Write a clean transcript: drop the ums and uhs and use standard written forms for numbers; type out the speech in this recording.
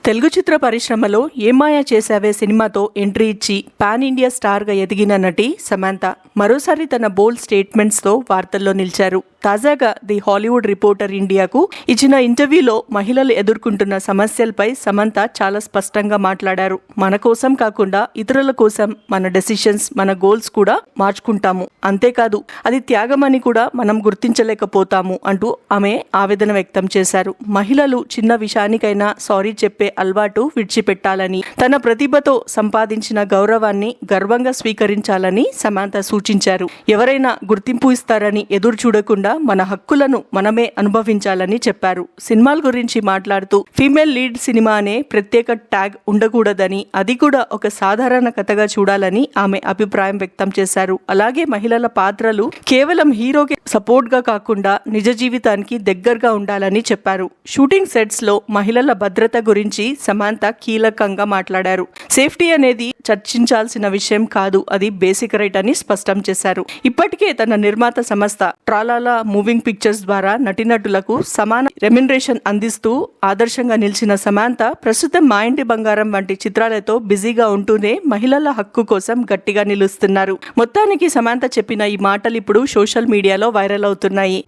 తెలుగు చిత్ర పరిశ్రమలో ఏమాయా చేసావే సినిమాతో ఎంట్రీ ఇచ్చి పాన్ ఇండియా స్టార్గా ఎదిగిన నటి సమంత మరోసారి తన బోల్డ్ స్టేట్మెంట్స్తో వార్తల్లో నిలిచారు. తాజాగా ది హాలీవుడ్ రిపోర్టర్ ఇండియాకు ఇచ్చిన ఇంటర్వ్యూలో మహిళలు ఎదుర్కొంటున్న సమస్యలపై సమంత చాలా స్పష్టంగా మాట్లాడారు. మన కోసం కాకుండా ఇతరుల కోసం మన డెసిషన్స్, మన గోల్స్ కూడా మార్చుకుంటాము. అంతేకాదు అది త్యాగమని కూడా మనం గుర్తించలేకపోతాము అంటూ ఆమె ఆవేదన వ్యక్తం చేశారు. మహిళలు చిన్న విషయానికైనా సారీ చెప్పే అలవాటు విడిచిపెట్టాలని, తన ప్రతిభతో సంపాదించిన గౌరవాన్ని గర్వంగా స్వీకరించాలని సమంత సూచించారు. ఎవరైనా గుర్తింపు ఇస్తారని ఎదురు చూడకుండా మన హక్కులను మనమే అనుభవించాలని చెప్పారు. సినిమాల గురించి మాట్లాడుతూ ఫీమేల్ లీడ్ సినిమా అనే ప్రత్యేక ట్యాగ్ ఉండకూడదని, అది కూడా ఒక సాధారణ కథగా చూడాలని ఆమె అభిప్రాయం వ్యక్తం చేశారు. అలాగే మహిళల పాత్రలు కేవలం హీరోకి సపోర్ట్ గా కాకుండా నిజ జీవితానికి దగ్గరగా ఉండాలని చెప్పారు. షూటింగ్ సెట్స్ లో మహిళల భద్రత గురించి సమంత కీలకంగా మాట్లాడారు. సేఫ్టీ అనేది చర్చించాల్సిన విషయం కాదు, అది బేసిక్ రైట్ అని స్పష్టం చేశారు. ఇప్పటికే తన నిర్మాత సంస్థ ట్రాలాలా మూవింగ్ పిక్చర్స్ ద్వారా నటీనటులకు సమాన రెమ్యునరేషన్ అందిస్తూ ఆదర్శంగా నిలిచిన సమంత ప్రస్తుతం మా ఇంటి బంగారం వంటి చిత్రాలతో బిజీగా ఉంటూనే మహిళల హక్కు కోసం గట్టిగా నిలుస్తున్నారు. మొత్తానికి సమంత చెప్పిన ఈ మాటలు ఇప్పుడు సోషల్ మీడియాలో వైరల్ అవుతున్నాయి.